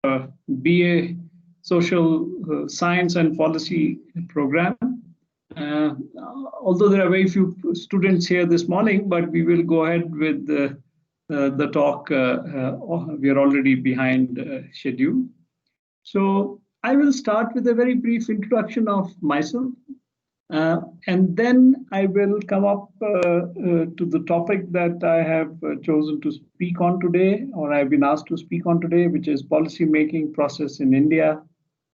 BA Social Science and Policy program. Although there are very few students here this morning, but we will go ahead with the talk. We are already behind schedule. So I will start with a very brief introduction of myself. And then I will come up to the topic that I have chosen to speak on today, or I've been asked to speak on today, which is policy making process in India,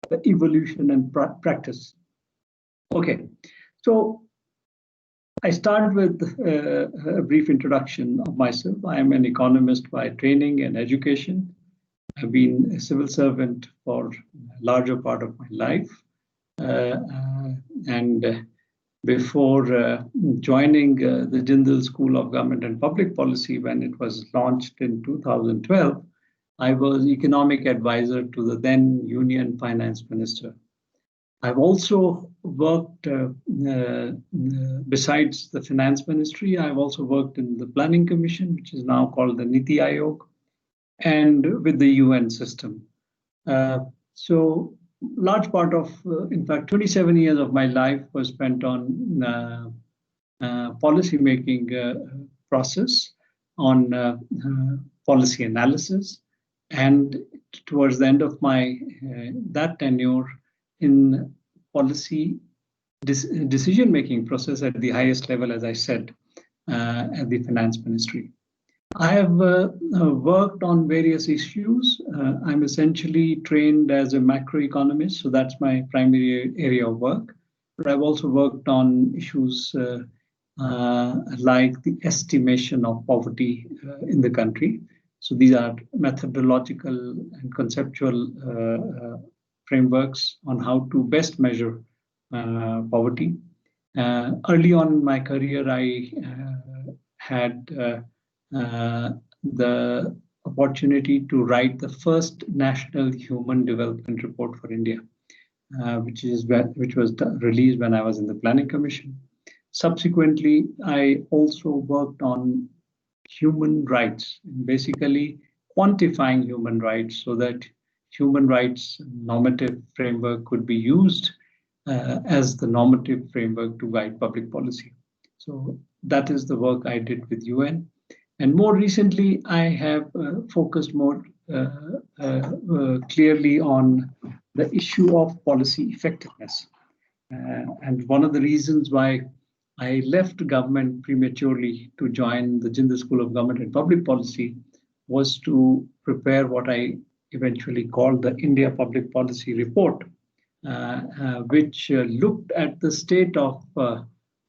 the evolution and practice. Okay, so I start with a brief introduction of myself. I am an economist by training and education. I've been a civil servant for a larger part of my life. And before joining the Jindal School of Government and Public Policy, when it was launched in 2012, I was economic advisor to the then Union Finance Minister. I've also worked, besides the Finance Ministry, I've also worked in the Planning Commission, which is now called the Niti Aayog, and with the UN system. So large part of, in fact, 27 years of my life was spent on policy making process, on policy analysis, and towards the end of my that tenure in policy decision making process at the highest level, as I said, at the Finance Ministry. I have worked on various issues. I'm essentially trained as a macroeconomist, so that's my primary area of work. But I've also worked on issues like the estimation of poverty in the country. So these are methodological and conceptual frameworks on how to best measure poverty. Early on in my career, I had the opportunity to write the first National Human Development Report for India, which was released when I was in the Planning Commission. Subsequently, I also worked on human rights, basically quantifying human rights so that human rights normative framework could be used as the normative framework to guide public policy. So that is the work I did with UN. And more recently, I have focused more clearly on the issue of policy effectiveness. And one of the reasons why I left government prematurely to join the Jindal School of Government and Public Policy was to prepare what I eventually called the India Public Policy Report, which looked at the state of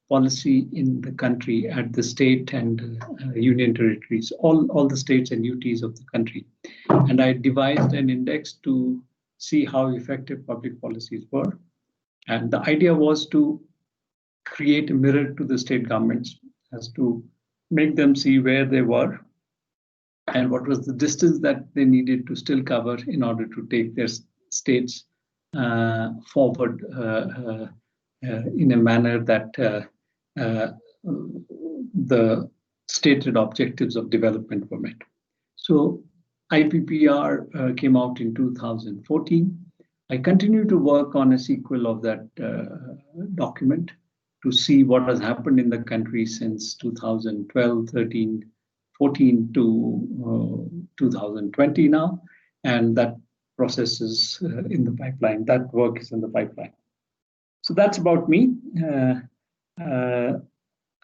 policy in the country at the state and union territories, all the states and UTs of the country. And I devised an index to see how effective public policies were. And the idea was to create a mirror to the state governments as to make them see where they were and what was the distance that they needed to still cover in order to take their states forward in a manner that the stated objectives of development were met. So IPPR came out in 2014. I continue to work on a sequel of that document to see what has happened in the country since 2012, 13, 14 to 2020 now. And that process is in the pipeline. That work is in the pipeline. So that's about me.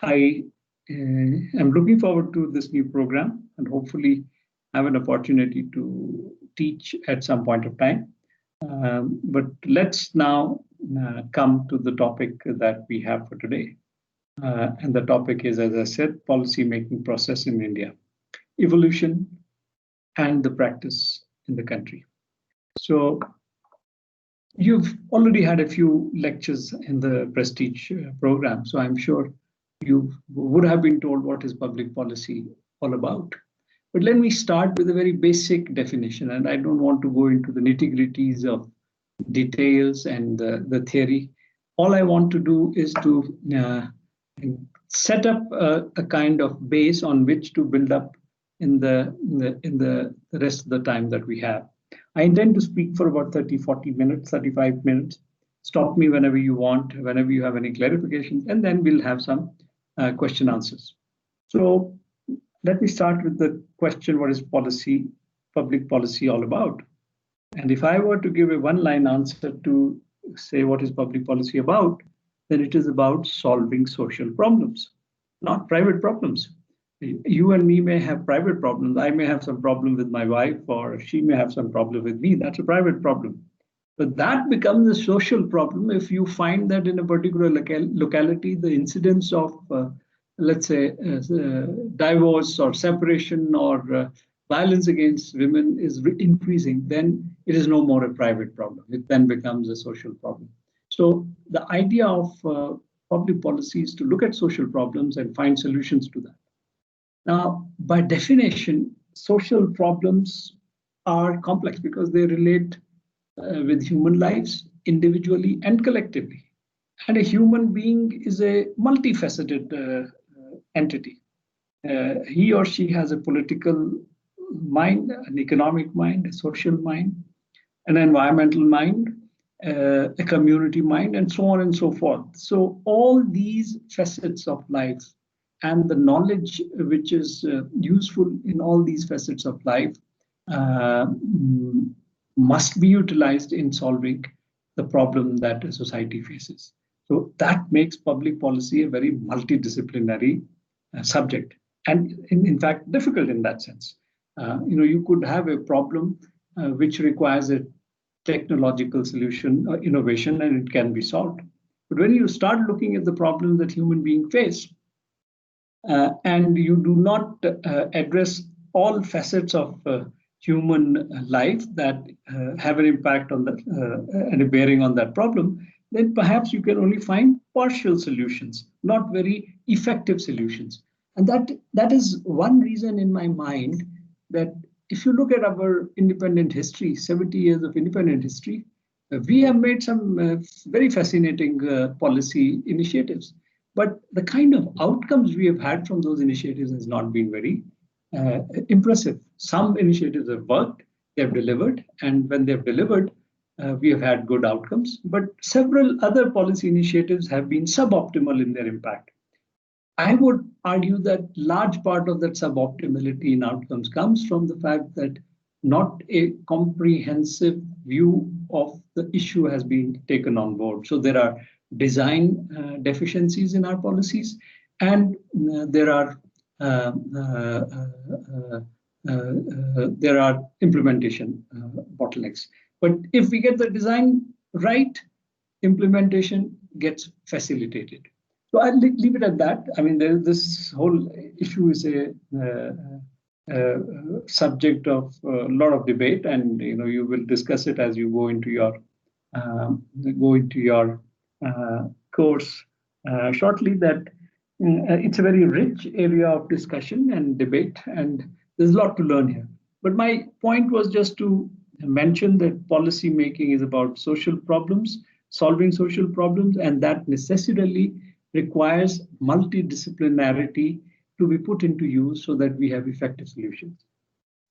I am looking forward to this new program and hopefully have an opportunity to teach at some point of time. But let's now come to the topic that we have for today. And the topic is, as I said, policy making process in India, evolution and the practice in the country. So you've already had a few lectures in the Prestige program, so I'm sure you would have been told what is public policy all about. But let me start with a very basic definition, and I don't want to go into the nitty-gritties of details and the theory. All I want to do is to set up a kind of base on which to build up in the rest of the time that we have. I intend to speak for about 30, 40 minutes, 35 minutes. Stop me whenever you want, whenever you have any clarifications, and then we'll have some question answers. So let me start with the question, what is public policy all about? And if I were to give a one-line answer to say what is public policy about, then it is about solving social problems, not private problems. You and me may have private problems. I may have some problem with my wife, or she may have some problem with me. That's a private problem. But that becomes a social problem if you find that in a particular locality, the incidence of, let's say, divorce or separation or violence against women is increasing, then it is no more a private problem. It then becomes a social problem. So the idea of public policy is to look at social problems and find solutions to that. Now, by definition, social problems are complex because they relate with human lives individually and collectively. And a human being is a multifaceted entity. He or she has a political mind, an economic mind, a social mind, an environmental mind, a community mind, and so on and so forth. So all these facets of life and the knowledge which is useful in all these facets of life must be utilized in solving the problem that a society faces. So that makes public policy a very multidisciplinary subject, and in fact difficult in that sense. You could have a problem which requires a technological solution or innovation, and it can be solved. But when you start looking at the problems that human beings face, and you do not address all facets of human life that have an impact on that and a bearing on that problem, then perhaps you can only find partial solutions, not very effective solutions. And that is one reason in my mind that if you look at our independent history, 70 years of independent history, we have made some very fascinating policy initiatives. But the kind of outcomes we have had from those initiatives has not been very impressive. Some initiatives have worked, they have delivered, and when they've delivered, we have had good outcomes. But several other policy initiatives have been suboptimal in their impact. I would argue that large part of that suboptimality in outcomes comes from the fact that not a comprehensive view of the issue has been taken on board. So there are design deficiencies in our policies, and there are implementation bottlenecks. But if we get the design right, implementation gets facilitated. So I'll leave it at that. I mean, this whole issue is a subject of a lot of debate, and you will discuss it as you go into your course shortly. That it's a very rich area of discussion and debate, and there's a lot to learn here. But my point was just to mention that policy making is about social problems, solving social problems, and that necessarily requires multidisciplinarity to be put into use so that we have effective solutions.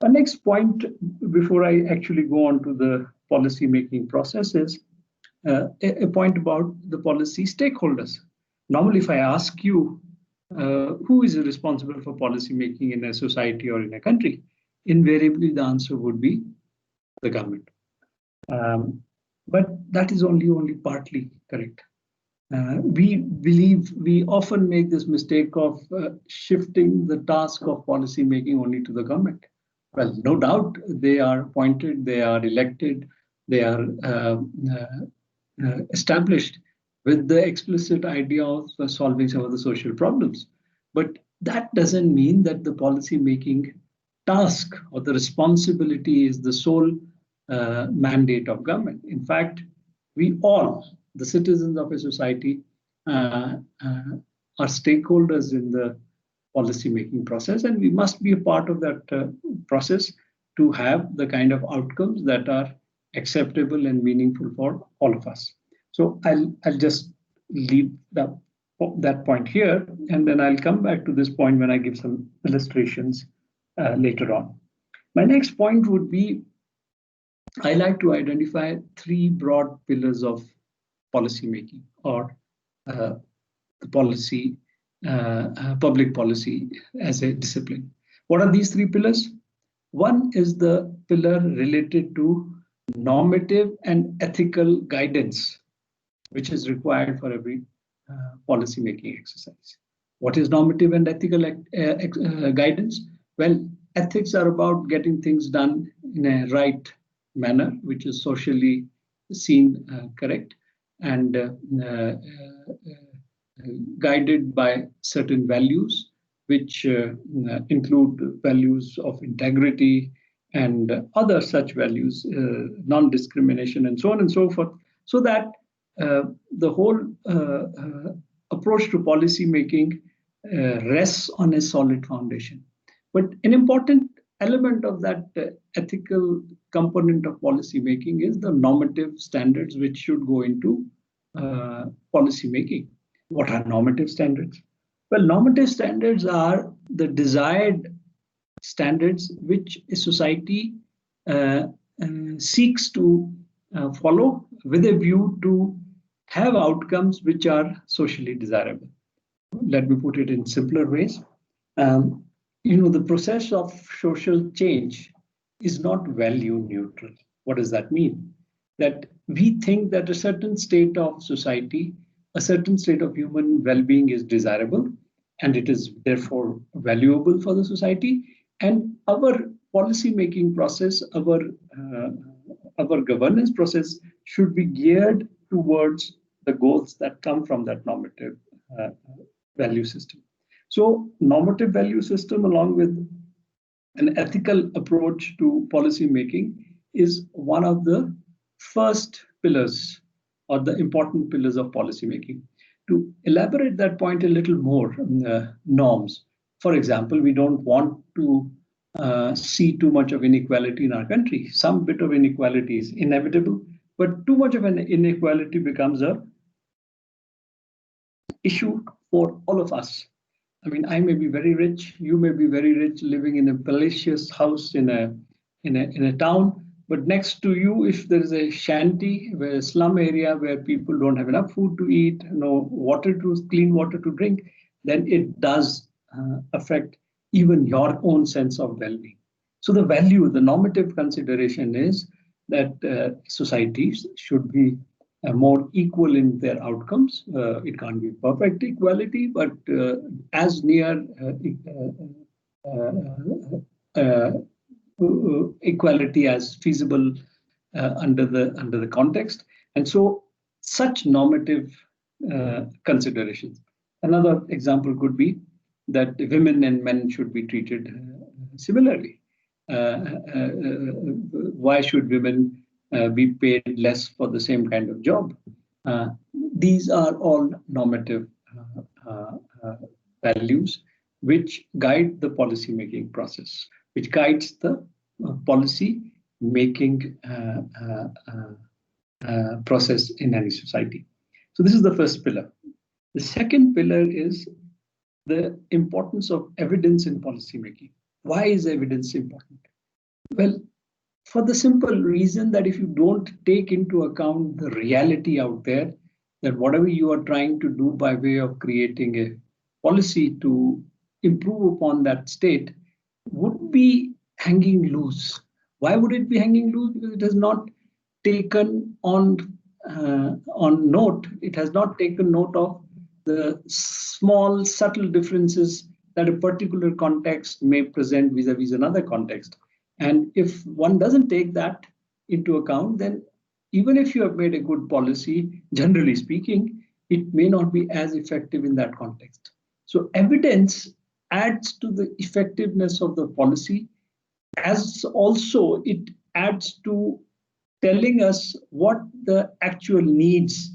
The next point, before I actually go on to the policy making process, is a point about the policy stakeholders. Normally, if I ask you who is responsible for policy making in a society or in a country, invariably the answer would be the government. But that is only partly correct. We often make this mistake of shifting the task of policy making only to the government. Well, no doubt they are appointed, they are elected, they are established with the explicit idea of solving some of the social problems. But that doesn't mean that the policy making task or the responsibility is the sole mandate of government. In fact, we all, the citizens of a society, are stakeholders in the policy making process, and we must be a part of that process to have the kind of outcomes that are acceptable and meaningful for all of us. So I'll just leave that point here, and then I'll come back to this point when I give some illustrations later on. My next point would be I like to identify three broad pillars of policy making or the policy, public policy as a discipline. What are these three pillars? One is the pillar related to normative and ethical guidance, which is required for every policy making exercise. What is normative and ethical guidance? Well, ethics are about getting things done in a right manner, which is socially seen correct and guided by certain values, which include values of integrity and other such values, non-discrimination, and so on and so forth, so that the whole approach to policy making rests on a solid foundation. But an important element of that ethical component of policy making is the normative standards, which should go into policy making. What are normative standards? Well, normative standards are the desired standards which a society seeks to follow with a view to have outcomes which are socially desirable. Let me put it in simpler ways. The process of social change is not value neutral. What does that mean? That we think that a certain state of society, a certain state of human well-being is desirable, and it is therefore valuable for the society. And our policy-making process, our governance process should be geared towards the goals that come from that normative value system. So normative value system, along with an ethical approach to policy making, is one of the first pillars or the important pillars of policy making. To elaborate that point a little more, norms. For example, we don't want to see too much of inequality in our country. Some bit of inequality is inevitable, but too much of an inequality becomes an issue for all of us. I mean, I may be very rich, you may be very rich, living in a palatial house in a town, but next to you, if there is a shanty, a slum area where people don't have enough food to eat, no clean water to drink, then it does affect even your own sense of well-being. So the normative consideration is that societies should be more equal in their outcomes. It can't be perfect equality, but as near equality as feasible under the context. And so such normative considerations. Another example could be that women and men should be treated similarly. Why should women be paid less for the same kind of job? These are all normative values which guide the policy making process, which guides the policy making process in any society. So this is the first pillar. The second pillar is the importance of evidence in policy making. Why is evidence important? Well, for the simple reason that if you don't take into account the reality out there, that whatever you are trying to do by way of creating a policy to improve upon that state would be hanging loose. Why would it be hanging loose? Because it has not taken on note. It has not taken note of the small, subtle differences that a particular context may present vis-a-vis another context. And if one doesn't take that into account, then even if you have made a good policy, generally speaking, it may not be as effective in that context. So evidence adds to the effectiveness of the policy, as also it adds to telling us what the actual needs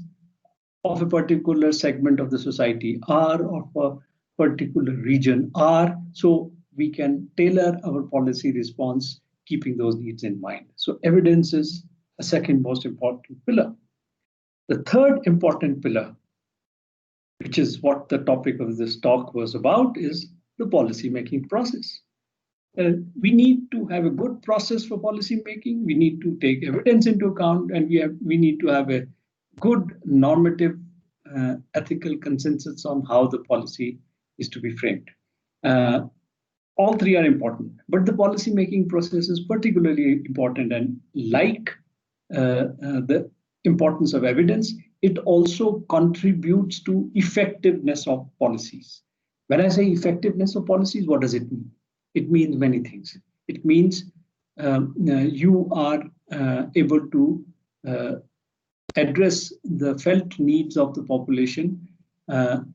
of a particular segment of the society are, of a particular region are, so we can tailor our policy response keeping those needs in mind. So evidence is a second most important pillar. The third important pillar, which is what the topic of this talk was about, is the policy making process. we need to have a good process for policy making. We need to take evidence into account, and we need to have a good normative ethical consensus on how the policy is to be framed. All three are important, but the policy making process is particularly important, and like the importance of evidence, it also contributes to effectiveness of policies. When I say effectiveness of policies, what does it mean? It means many things. It means you are able to address the felt needs of the population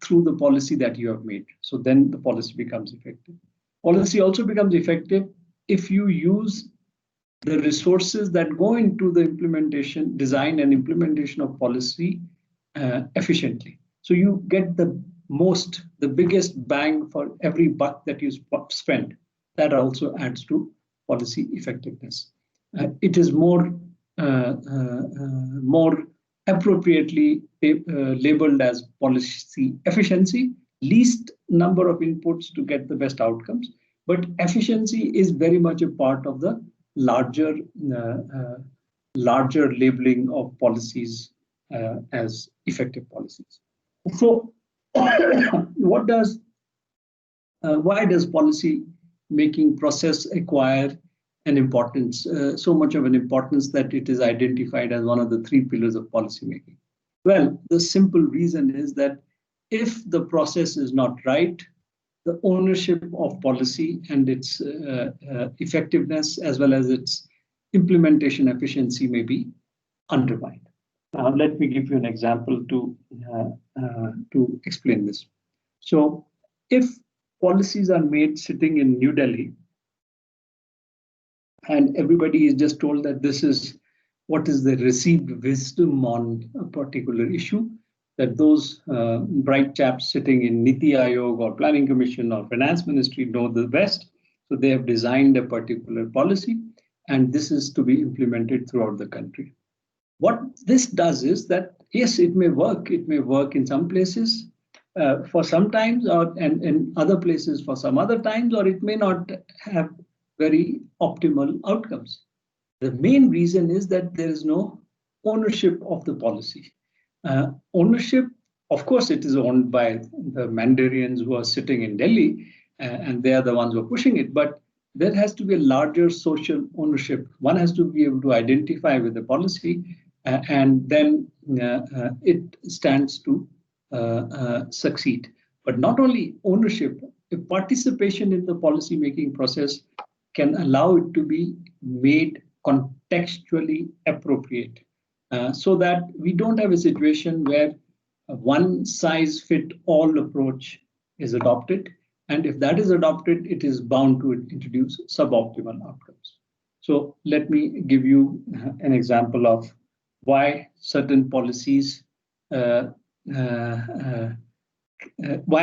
through the policy that you have made. So then the policy becomes effective. Policy also becomes effective if you use the resources that go into the implementation, design and implementation of policy efficiently. So you get the biggest bang for every buck that you spend. That also adds to policy effectiveness. It is more appropriately labeled as policy efficiency, least number of inputs to get the best outcomes. But efficiency is very much a part of the larger labeling of policies as effective policies. So, why does policy making process acquire an importance, so much of an importance that it is identified as one of the three pillars of policy making? Well, the simple reason is that if the process is not right, the ownership of policy and its effectiveness as well as its implementation efficiency may be undermined. Now, let me give you an example to explain this. So, if policies are made sitting in New Delhi, and everybody is just told that this is what is the received wisdom on a particular issue, that those bright chaps sitting in Niti Aayog or Planning Commission or Finance Ministry know the best. So they have designed a particular policy, and this is to be implemented throughout the country. What this does is that, yes, it may work. It may work in some places for some times, and in other places for some other times, or it may not have very optimal outcomes. The main reason is that there is no ownership of the policy. Ownership, of course, it is owned by the Mandarins who are sitting in Delhi, and they are the ones who are pushing it. But there has to be a larger social ownership. One has to be able to identify with the policy, and then it stands to succeed. But not only ownership, if participation in the policy making process can allow it to be made contextually appropriate. So that we don't have a situation where a one-size-fit-all approach is adopted. And if that is adopted, it is bound to introduce suboptimal outcomes. So let me give you an example of why certain policies, why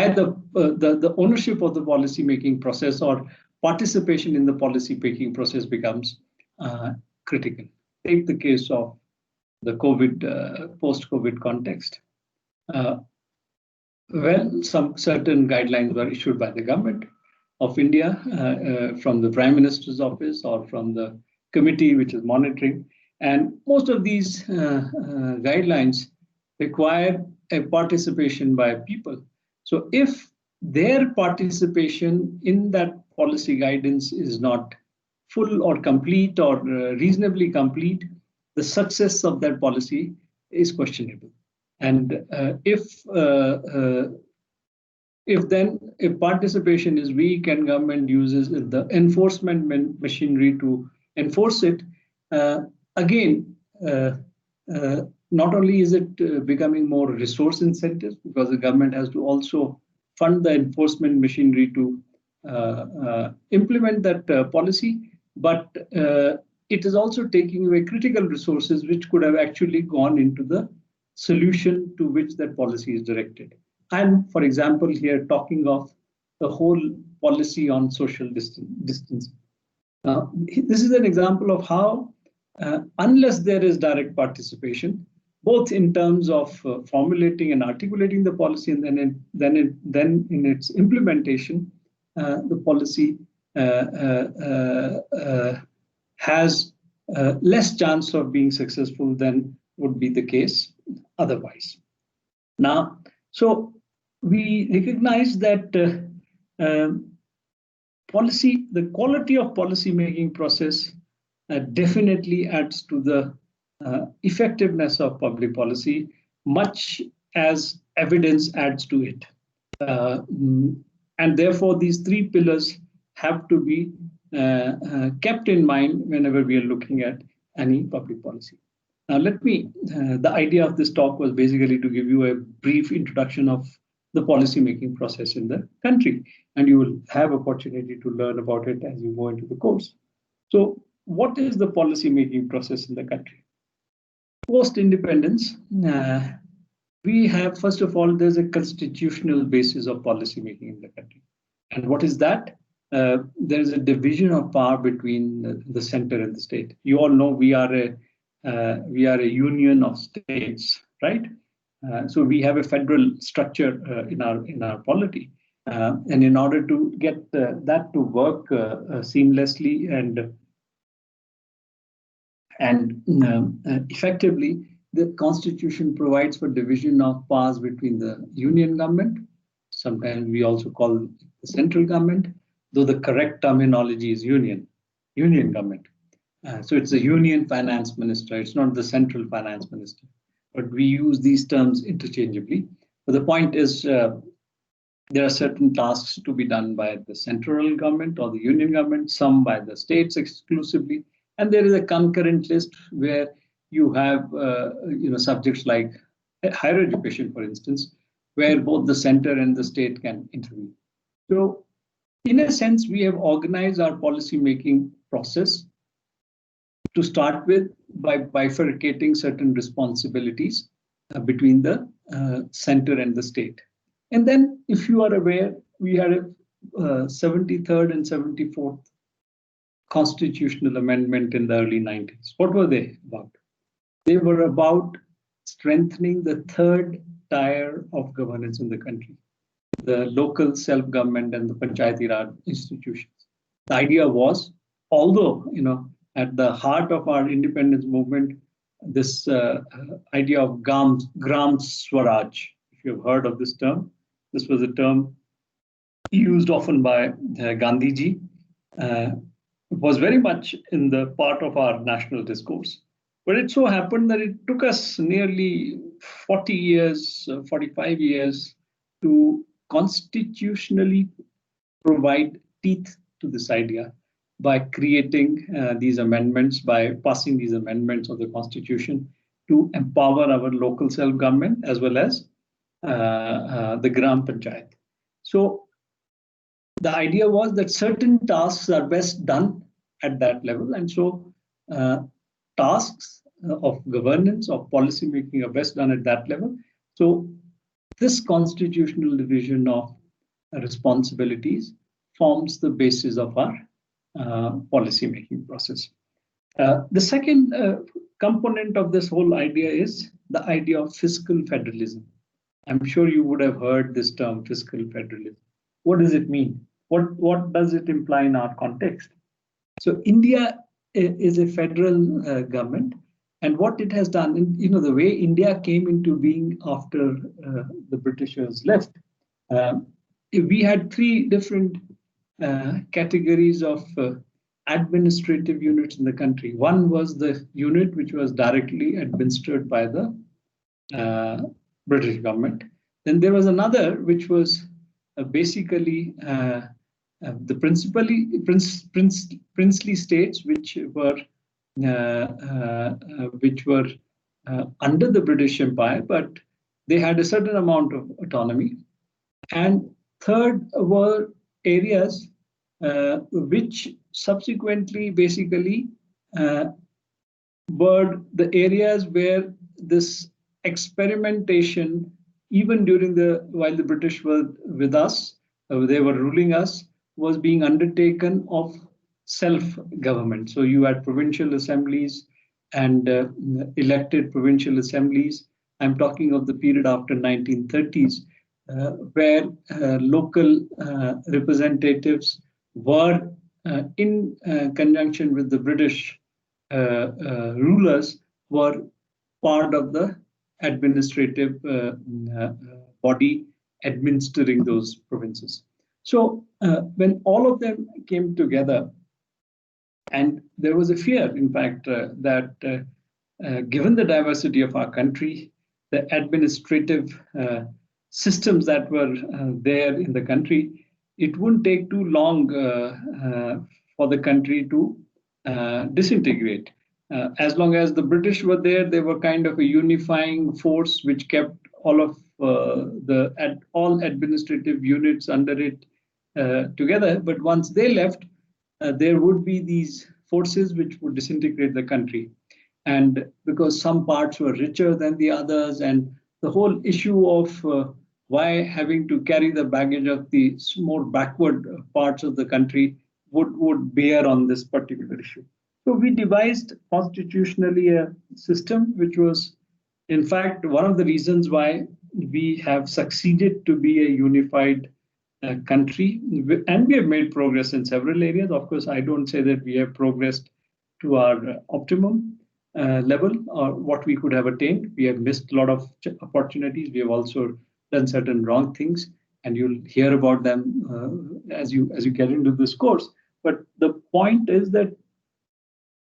the ownership of the policy-making process or participation in the policy-making process becomes critical. Take the case of the post-COVID context. Well, some certain guidelines were issued by the government of India from the Prime Minister's office or from the committee which is monitoring. And most of these guidelines require a participation by people. So if their participation in that policy guidance is not full or complete or reasonably complete, the success of that policy is questionable. And if participation is weak and government uses the enforcement machinery to enforce it, again, not only is it becoming more resource incentive because the government has to also fund the enforcement machinery to implement that policy, but it is also taking away critical resources which could have actually gone into the solution to which that policy is directed. I'm, for example, here talking of the whole policy on social distancing. This is an example of how, unless there is direct participation, both in terms of formulating and articulating the policy, and then in its implementation, the policy has less chance of being successful than would be the case otherwise. Now, so we recognize that the quality of policy making process definitely adds to the effectiveness of public policy, much as evidence adds to it. And therefore, these three pillars have to be kept in mind whenever we are looking at any public policy. Now, the idea of this talk was basically to give you a brief introduction of the policy-making process in the country, and you will have opportunity to learn about it as you go into the course. So, what is the policy-making process in the country? Post-independence, we have, first of all, there's a constitutional basis of policy-making in the country. And what is that? There is a division of power between the center and the state. You all know we are a union of states, right? So we have a federal structure in our polity, and in order to get that to work seamlessly and effectively, the Constitution provides for division of powers between the union government. Sometimes we also call the central government, though the correct terminology is union government. So it's a union finance minister. It's not the central finance minister, but we use these terms interchangeably. But the point is, there are certain tasks to be done by the central government or the union government, some by the states exclusively, and there is a concurrent list where you have subjects like higher education, for instance, where both the center and the state can intervene. So, in a sense, we have organized our policy-making process to start with by bifurcating certain responsibilities between the center and the state. And then, if you are aware, we had a 73rd and 74th constitutional amendment in the early 90s. What were they about? They were about strengthening the third tier of governance in the country, the local self-government and the Panchayati Raj institutions. The idea was, although, at the heart of our independence movement, this idea of Gram Swaraj, if you've heard of this term, this was a term used often by Gandhiji. It was very much in the part of our national discourse. But it so happened that it took us nearly 40 years, 45 years to constitutionally provide teeth to this idea by creating these amendments, by passing these amendments of the Constitution to empower our local self-government as well as the Gram Panchayat. So the idea was that certain tasks are best done at that level, and so tasks of governance, of policy making are best done at that level. So this constitutional division of responsibilities forms the basis of our policy making process. The second component of this whole idea is the idea of fiscal federalism. I'm sure you would have heard this term, fiscal federalism. What does it mean? What does it imply in our context? So India is a federal government, and what it has done, the way India came into being after the Britishers left, we had three different categories of administrative units in the country. One was the unit which was directly administered by the British government. Then there was another which was basically the princely states which were under the British Empire, but they had a certain amount of autonomy. And third were areas which subsequently basically were the areas where this experimentation, even while the British were with us, they were ruling us, was being undertaken of self-government. So you had provincial assemblies and elected provincial assemblies. I'm talking of the period after 1930s, where local representatives were in conjunction with the British rulers, were part of the administrative body administering those provinces. So when all of them came together, and there was a fear, in fact, that given the diversity of our country, the administrative systems that were there in the country, it wouldn't take too long for the country to disintegrate. As long as the British were there, they were kind of a unifying force which kept all of all administrative units under it together. But once they left, there would be these forces which would disintegrate the country. And because some parts were richer than the others, and the whole issue of why having to carry the baggage of the more backward parts of the country would bear on this particular issue. So we devised constitutionally a system which was, in fact, one of the reasons why we have succeeded to be a unified country, and we have made progress in several areas. Of course, I don't say that we have progressed to our optimum level or what we could have attained. We have missed a lot of opportunities. We have also done certain wrong things, and you'll hear about them as you get into this course. But the point is that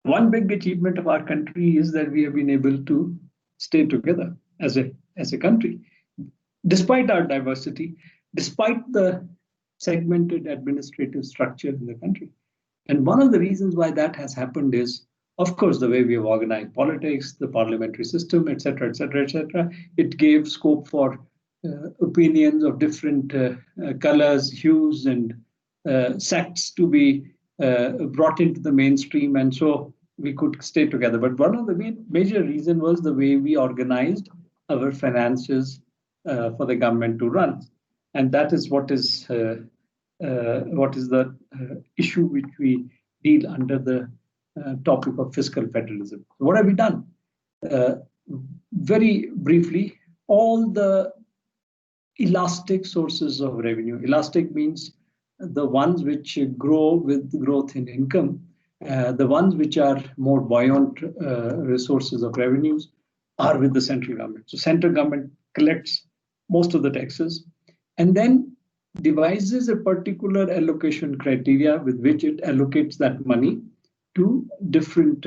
one big achievement of our country is that we have been able to stay together as a country, despite our diversity, despite the segmented administrative structure in the country. And one of the reasons why that has happened is, of course, the way we have organized politics, the parliamentary system, et cetera, et cetera, et cetera. It gave scope for opinions of different colors, hues, and sects to be brought into the mainstream, and so we could stay together. But one of the major reasons was the way we organized our finances for the government to run. And that is what is the issue which we deal under the topic of fiscal federalism. What have we done? Very briefly, all the elastic sources of revenue. Elastic means the ones which grow with growth in income, the ones which are more buoyant resources of revenues are with the central government. So central government collects most of the taxes and then devises a particular allocation criteria with which it allocates that money to different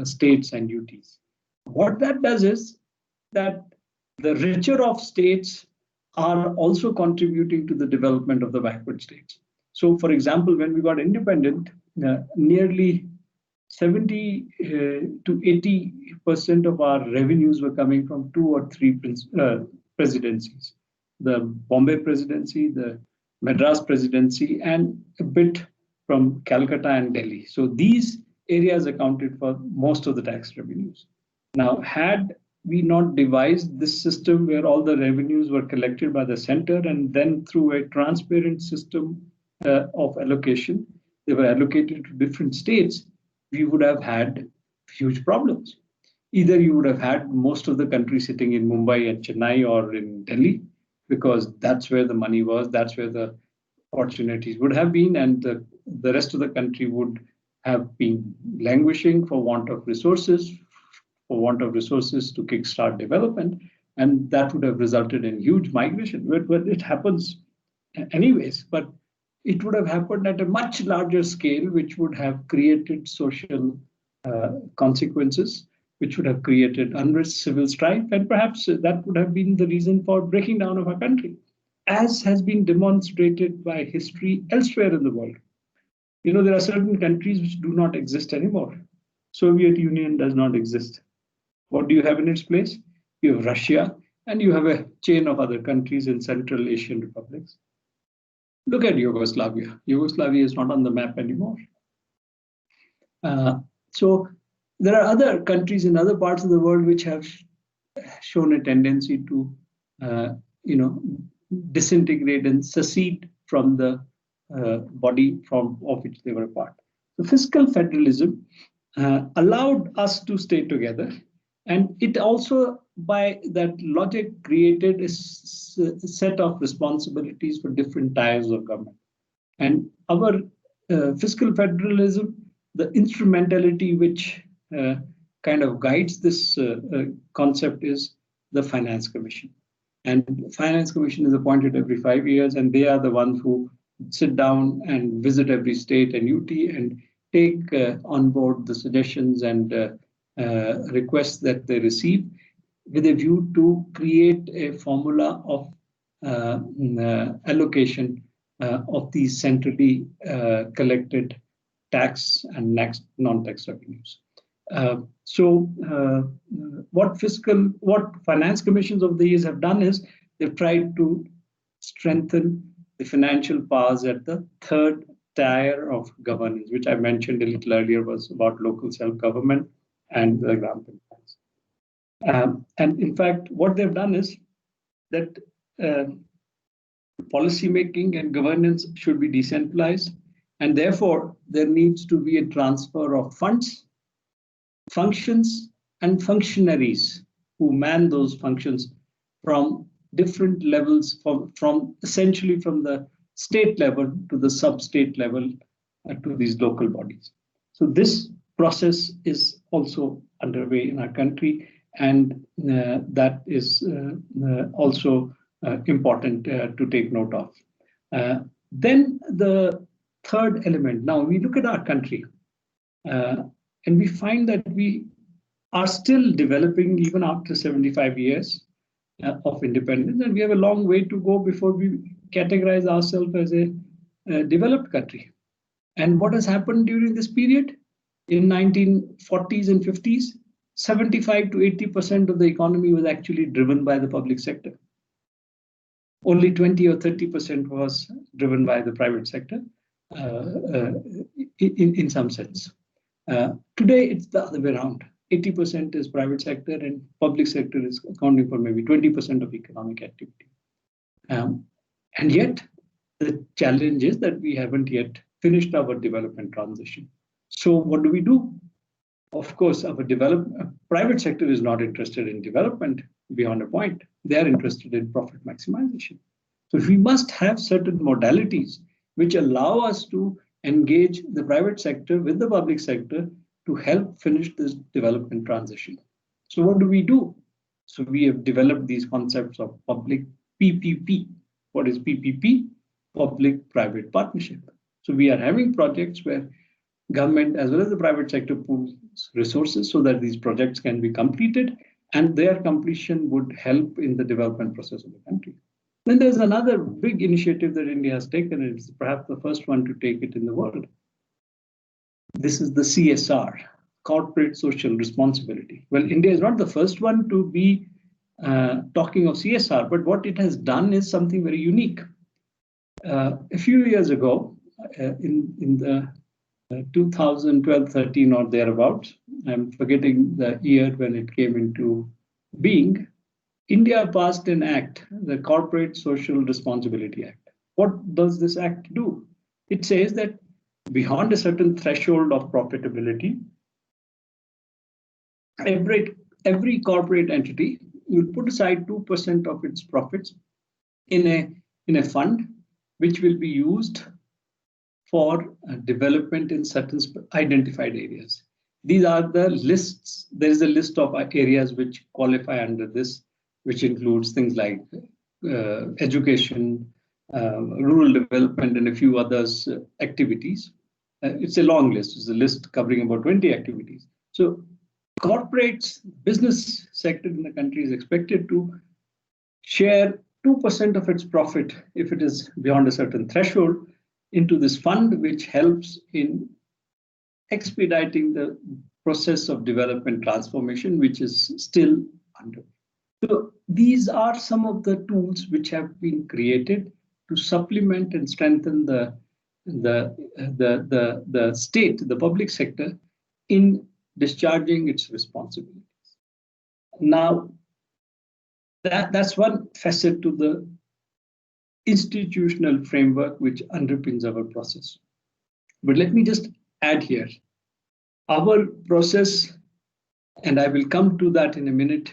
states and UTs. What that does is that the richer of states are also contributing to the development of the backward states. So, for example, when we got independent, nearly 70 to 80% of our revenues were coming from 2 or 3 presidencies. The Bombay presidency, the Madras presidency, and a bit from Calcutta and Delhi. So these areas accounted for most of the tax revenues. Now, had we not devised this system where all the revenues were collected by the center and then through a transparent system of allocation, they were allocated to different states, we would have had huge problems. Either you would have had most of the country sitting in Mumbai and Chennai or in Delhi, because that's where the money was, that's where the opportunities would have been, and the rest of the country would have been languishing for want of resources to kickstart development, and that would have resulted in huge migration. But it happens anyways, but it would have happened at a much larger scale, which would have created social consequences, which would have created unrest, civil strife, and perhaps that would have been the reason for breaking down of our country, as has been demonstrated by history elsewhere in the world. You know, there are certain countries which do not exist anymore. Soviet Union does not exist. What do you have in its place? You have Russia, and you have a chain of other countries in Central Asian republics. Look at Yugoslavia. Yugoslavia is not on the map anymore. So there are other countries in other parts of the world which have shown a tendency to, disintegrate and secede from the body of which they were a part. So fiscal federalism allowed us to stay together, and it also, by that logic, created a set of responsibilities for different tiers of government. And our fiscal federalism, the instrumentality which kind of guides this concept is the Finance Commission. And the Finance Commission is appointed every 5 years, and they are the ones who sit down and visit every state and UT and take on board the suggestions and requests that they receive with a view to create a formula of allocation of these centrally collected tax and next non-tax revenues. What finance commissions of the years have done is they've tried to strengthen the financial powers at the third tier of governance, which I mentioned a little earlier was about local self-government and the example. And in fact, what they've done is that policy making and governance should be decentralized, and therefore there needs to be a transfer of funds, functions, and functionaries who man those functions from different levels, from essentially from the state level to the sub-state level to these local bodies. So this process is also underway in our country, and that is also important to take note of. Then the third element. Now we look at our country and we find that we are still developing even after 75 years of independence, and we have a long way to go before we categorize ourselves as a developed country. And what has happened during this period? In 1940s and 50s, 75 to 80% of the economy was actually driven by the public sector. Only 20 or 30% was driven by the private sector in some sense. Today, it's the other way around. 80% is private sector and public sector is accounting for maybe 20% of economic activity. And yet, the challenge is that we haven't yet finished our development transition. So what do? Of course, our private sector is not interested in development beyond a point. They are interested in profit maximization. So we must have certain modalities which allow us to engage the private sector with the public sector to help finish this development transition. So what do? So we have developed these concepts of public PPP. What is PPP? Public-private partnership. So we are having projects where government as well as the private sector pools resources so that these projects can be completed, and their completion would help in the development process of the country. Then there's another big initiative that India has taken, and it's perhaps the first one to take it in the world. This is the CSR, corporate social responsibility. Well, India is not the first one to be talking of CSR, but what it has done is something very unique. A few years ago, in the 2012-13 or thereabouts, I'm forgetting the year when it came into being, India passed an act, the Corporate Social Responsibility Act. What does this act do? It says that beyond a certain threshold of profitability, every corporate entity will put aside 2% of its profits in a fund which will be used for development in certain identified areas. These are the lists. There is a list of areas which qualify under this, which includes things like education, rural development, and a few others activities. It's a long list. It's a list covering about 20 activities. So corporates, business sector in the country is expected to share 2% of its profit if it is beyond a certain threshold into this fund, which helps in expediting the process of development transformation, which is still under. So these are some of the tools which have been created to supplement and strengthen the state, the public sector, in discharging its responsibilities. Now, that's one facet to the institutional framework which underpins our process. But let me just add here, our process, and I will come to that in a minute,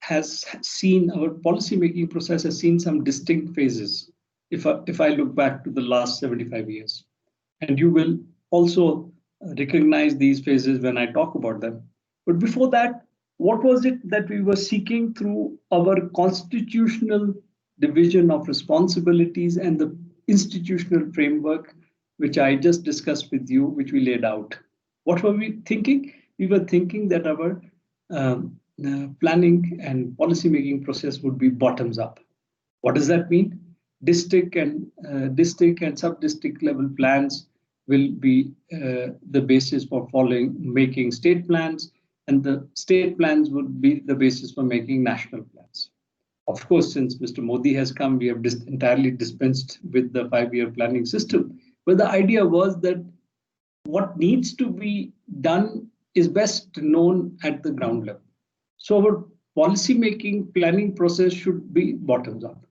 has seen, our policymaking process has seen some distinct phases if I look back to the last 75 years. And you will also recognize these phases when I talk about them. But before that, what was it that we were seeking through our constitutional division of responsibilities and the institutional framework, which I just discussed with you, which we laid out? What were we thinking? We were thinking that our planning and policy-making process would be bottoms up. What does that mean? District and sub-district level plans will be the basis for making state plans, and the state plans would be the basis for making national plans. Of course, since Mr. Modi has come, we have entirely dispensed with the 5-year planning system. But the idea was that what needs to be done is best known at the ground level. So our policy-making planning process should be bottoms up.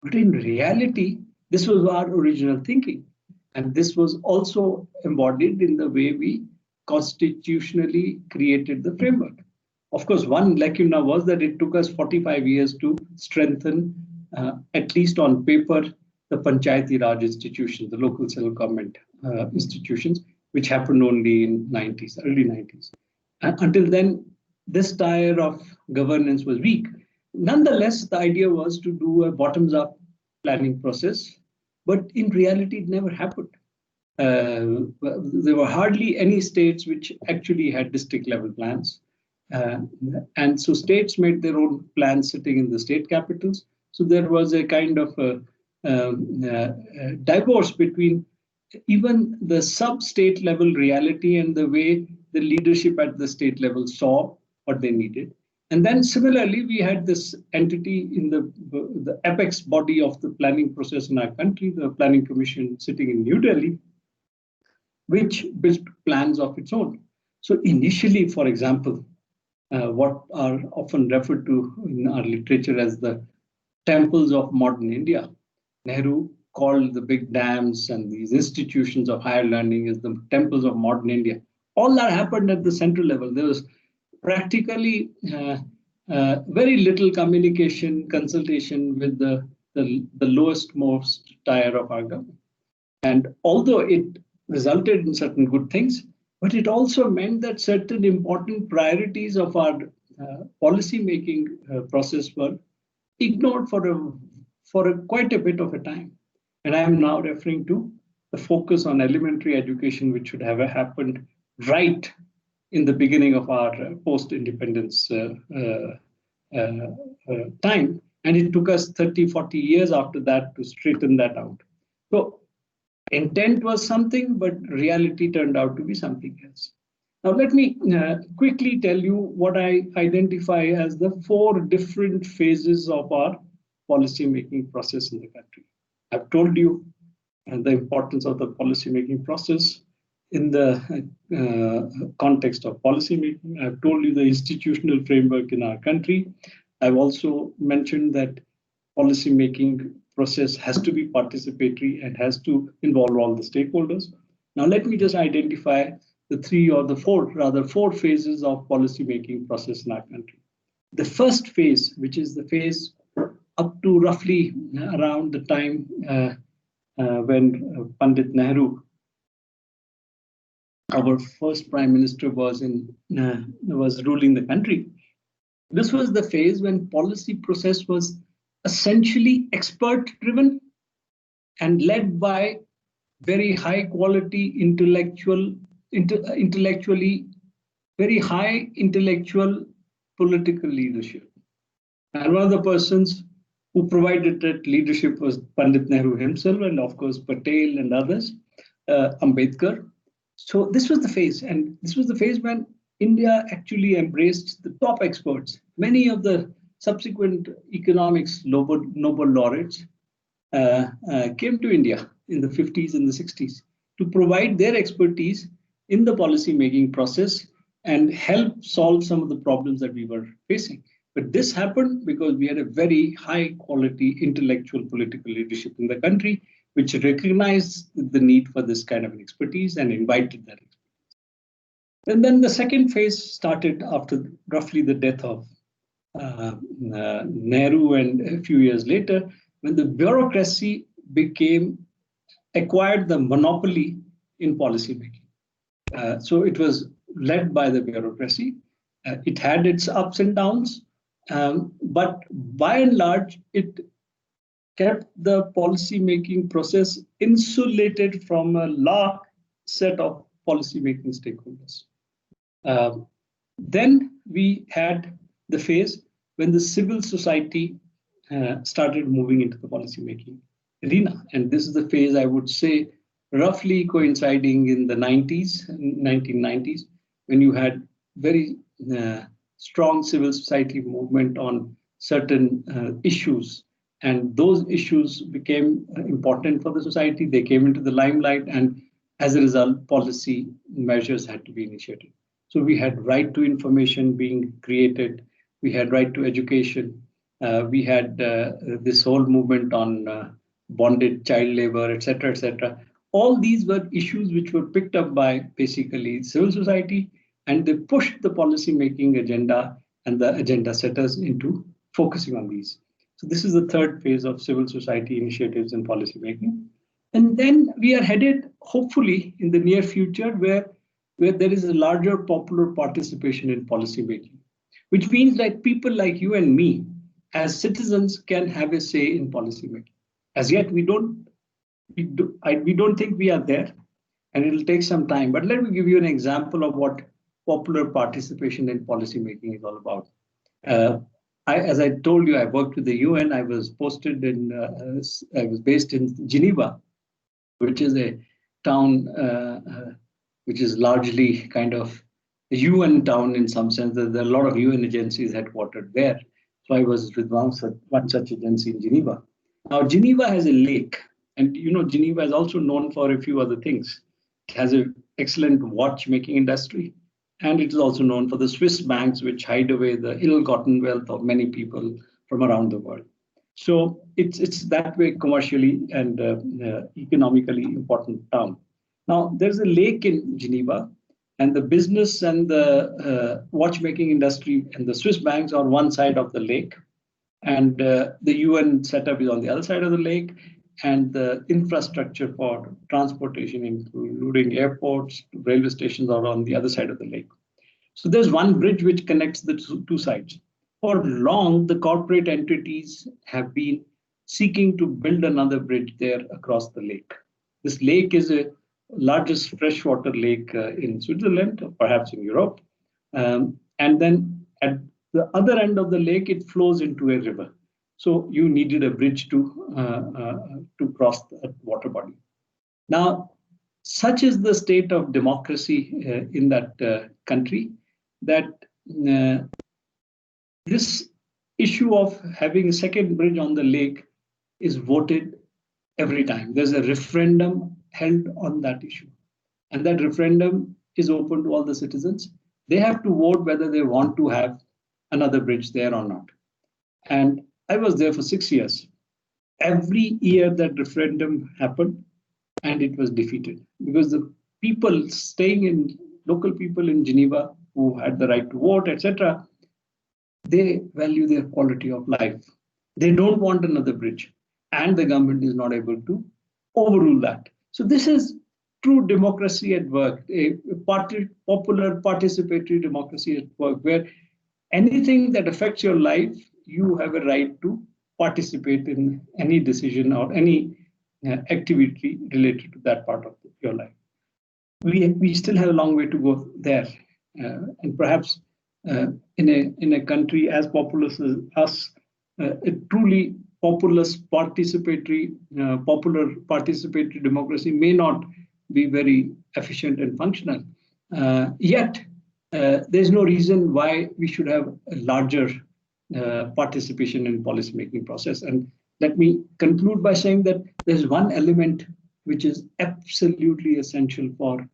But in reality, this was our original thinking. And this was also embodied in the way we constitutionally created the framework. Of course, one lacuna was that it took us 45 years to strengthen, at least on paper, the Panchayati Raj institutions, the local self-government institutions, which happened only in early 90s. And until then, this tier of governance was weak. Nonetheless, the idea was to do a bottoms-up planning process, but in reality, it never happened. There were hardly any states which actually had district-level plans. And so states made their own plans sitting in the state capitals. So there was a kind of divorce between even the sub-state level reality and the way the leadership at the state level saw what they needed. And then similarly, we had this entity in the apex body of the planning process in our country, the Planning Commission sitting in New Delhi, which built plans of its own. So initially, for example, what are often referred to in our literature as the temples of modern India, Nehru called the big dams and these institutions of higher learning as the temples of modern India. All that happened at the central level. There was practically very little communication, consultation with the lowest most tier of our government. And although it resulted in certain good things, but it also meant that certain important priorities of our policy-making process were ignored for quite a bit of a time. And I am now referring to the focus on elementary education, which should have happened right in the beginning of our post-independence time. And it took us 30, 40 years after that to straighten that out. So intent was something, but reality turned out to be something else. Now, let me quickly tell you what I identify as the 4 different phases of our policy-making process in the country. I've told you the importance of the policy-making process in the context of policy-making. I've told you the institutional framework in our country. I've also mentioned that policy-making process has to be participatory and has to involve all the stakeholders. Now, let me just identify the 4 phases of policy-making process in our country. The first phase, which is the phase up to roughly around the time when Pandit Nehru, our first Prime Minister, was ruling the country. This was the phase when policy process was essentially expert-driven and led by very high-quality intellectually very high intellectual political leadership. And one of the persons who provided that leadership was Pandit Nehru himself, and of course Patel and others, Ambedkar. So this was the phase, and this was the phase when India actually embraced the top experts. Many of the subsequent economics Nobel laureates came to India in the 50s and the 60s to provide their expertise in the policy-making process and help solve some of the problems that we were facing. But this happened because we had a very high-quality intellectual political leadership in the country, which recognized the need for this kind of expertise and invited that expertise. And then the second phase started after roughly the death of Nehru, and a few years later, when the bureaucracy acquired the monopoly in policymaking. So it was led by the bureaucracy. It had its ups and downs, but by and large, it kept the policy-making process insulated from a large set of policy-making stakeholders. Then we had the phase when the civil society started moving into the policy-making arena. And this is the phase, I would say, roughly coinciding in the 1990s, when you had very strong civil society movement on certain issues. And those issues became important for the society. They came into the limelight, and as a result, policy measures had to be initiated. So we had right to information being created. We had right to education. We had this whole movement on bonded child labor, etc., etc. All these were issues which were picked up by basically civil society, and they pushed the policy-making agenda and the agenda setters into focusing on these. So this is the third phase of civil society initiatives in policymaking. And then we are headed, hopefully, in the near future, where there is a larger popular participation in policymaking, which means that people like you and me, as citizens, can have a say in policymaking. As yet, we don't think we are there, and it'll take some time. But let me give you an example of what popular participation in policymaking is all about. As I told you, I worked with the UN. I was posted in, I was based in Geneva, which is a town which is largely kind of a UN town in some sense. There are a lot of UN agencies headquartered there. So I was with one such agency in Geneva. Now, Geneva has a lake, and you know, Geneva is also known for a few other things. It has an excellent watchmaking industry, and it is also known for the Swiss banks, which hide away the ill-gotten wealth of many people from around the world. So it's that way commercially and economically important town. Now, there's a lake in Geneva, and the business and the watchmaking industry and the Swiss banks are on one side of the lake, and the UN setup is on the other side of the lake, and the infrastructure for transportation, including airports, railway stations, are on the other side of the lake. So there's one bridge which connects the two sides. For long, the corporate entities have been seeking to build another bridge there across the lake. This lake is the largest freshwater lake in Switzerland, perhaps in Europe. And then at the other end of the lake, it flows into a river. So you needed a bridge to cross that water body. Now, such is the state of democracy in that country that this issue of having a second bridge on the lake is voted every time. There's a referendum held on that issue. And that referendum is open to all the citizens. They have to vote whether they want to have another bridge there or not. And I was there for 6 years. Every year that referendum happened, and it was defeated because the people staying in, local people in Geneva who had the right to vote, etc., they value their quality of life. They don't want another bridge, and the government is not able to overrule that. So this is true democracy at work, a popular participatory democracy at work, where anything that affects your life, you have a right to participate in any decision or any activity related to that part of your life. We still have a long way to go there, and perhaps in a country as populous as us, a truly popular participatory democracy may not be very efficient and functional. Yet, there's no reason why we should have a larger participation in policymaking process. And let me conclude by saying that there's one element which is absolutely essential for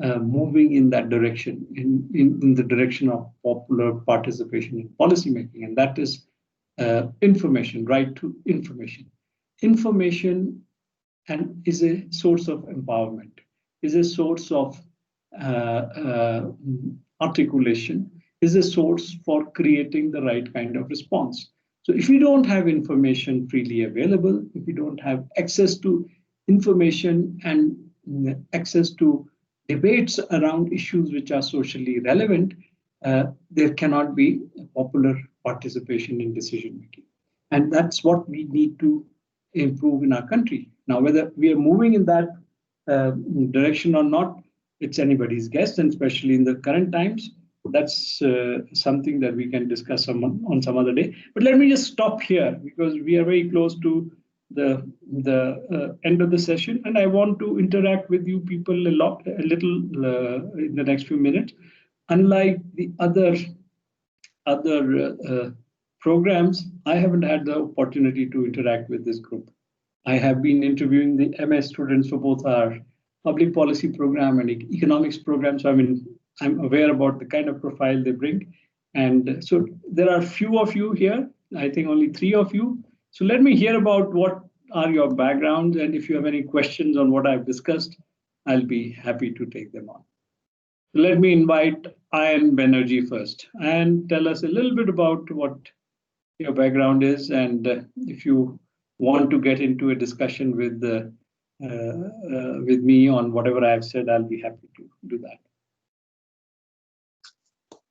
moving in that direction, in the direction of popular participation in policymaking, and that is information, right to information. Information is a source of empowerment, is a source of articulation, is a source for creating the right kind of response. So if we don't have information freely available, if we don't have access to information and access to debates around issues which are socially relevant, there cannot be popular participation in decision making. And that's what we need to improve in our country. Now, whether we are moving in that direction or not, it's anybody's guess, and especially in the current times, that's something that we can discuss on some other day. But let me just stop here because we are very close to the end of the session, and I want to interact with you people a little in the next few minutes. Unlike the other programs, I haven't had the opportunity to interact with this group. I have been interviewing the MS students for both our public policy program and economics program. So I'm aware about the kind of profile they bring. And so there are few of you here, I think only 3 of you. So let me hear about what are your backgrounds, and if you have any questions on what I've discussed, I'll be happy to take them on. Let me invite Ayan Banerjee first and tell us a little bit about what your background is, and if you want to get into a discussion with me on whatever I've said, I'll be happy to do that.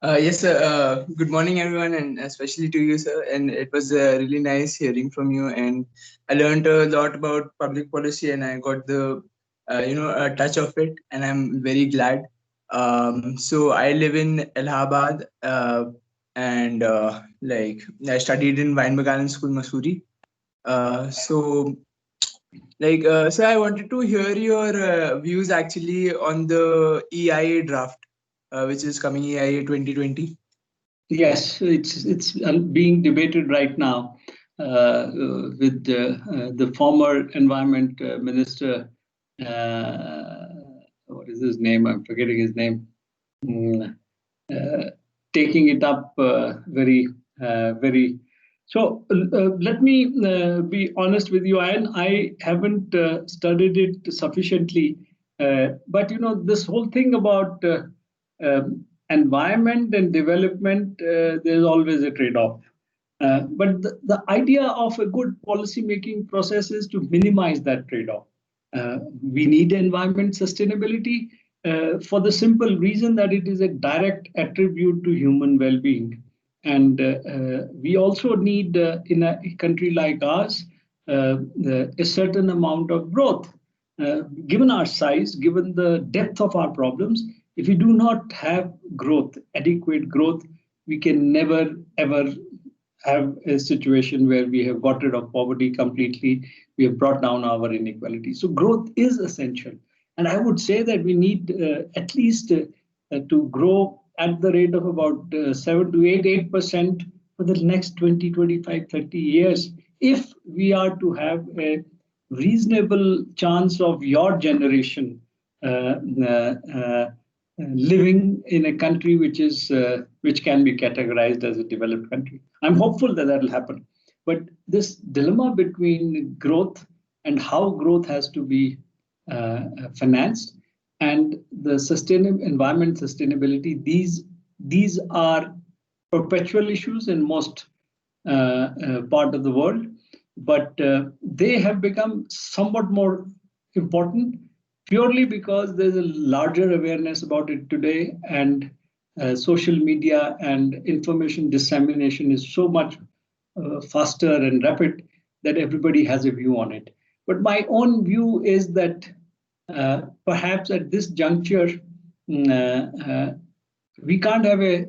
Yes, sir. Good morning, everyone, and especially to you, sir. And it was really nice hearing from you. And I learned a lot about public policy, and I got the a touch of it, and I'm very glad. So I live in Allahabad, and like I studied in Wine Bagalan School, Mussoorie. So I wanted to hear your views actually on the EIA draft, which is coming, EIA 2020. Yes, it's being debated right now with the former Environment Minister. What is his name? I'm forgetting his name. Taking it up very. So let me be honest with you, Ayan. I haven't studied it sufficiently, but this whole thing about environment and development, there's always a trade-off. But the idea of a good policy-making process is to minimize that trade-off. We need environment sustainability for the simple reason that it is a direct attribute to human well-being. And we also need, in a country like ours, a certain amount of growth. Given our size, given the depth of our problems, if we do not have growth, adequate growth, we can never, ever have a situation where we have got rid of poverty completely, we have brought down our inequality. So growth is essential. And I would say that we need at least to grow at the rate of about 7 to 8% for the next 20, 25, 30 years, if we are to have a reasonable chance of your generation living in a country which can be categorized as a developed country. I'm hopeful that will happen. But this dilemma between growth and how growth has to be financed and the environment sustainability, these are perpetual issues in most part of the world, but they have become somewhat more important purely because there's a larger awareness about it today, and social media and information dissemination is so much faster and rapid that everybody has a view on it. But my own view is that perhaps at this juncture, we can't have a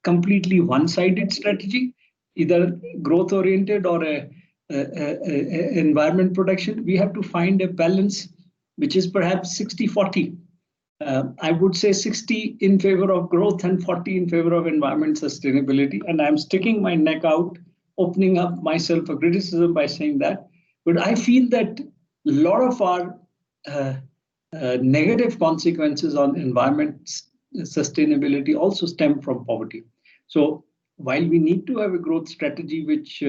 completely one-sided strategy, either growth-oriented or a environment protection. We have to find a balance which is perhaps 60-40. I would say 60 in favor of growth and 40 in favor of environment sustainability. And I'm sticking my neck out, opening up myself for criticism by saying that. But I feel that a lot of our negative consequences on environment sustainability also stem from poverty. So while we need to have a growth strategy which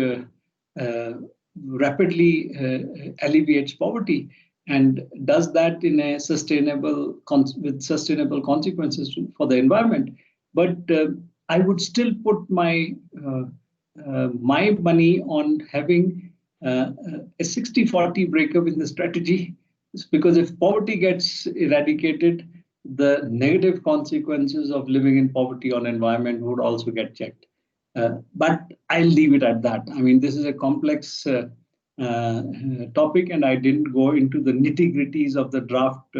rapidly alleviates poverty and does that in a with sustainable consequences for the environment, but I would still put my money on having a 60-40 breakup in the strategy because if poverty gets eradicated, the negative consequences of living in poverty on environment would also get checked. But I'll leave it at that. I mean, this is a complex topic, and I didn't go into the nitty-gritties of the draft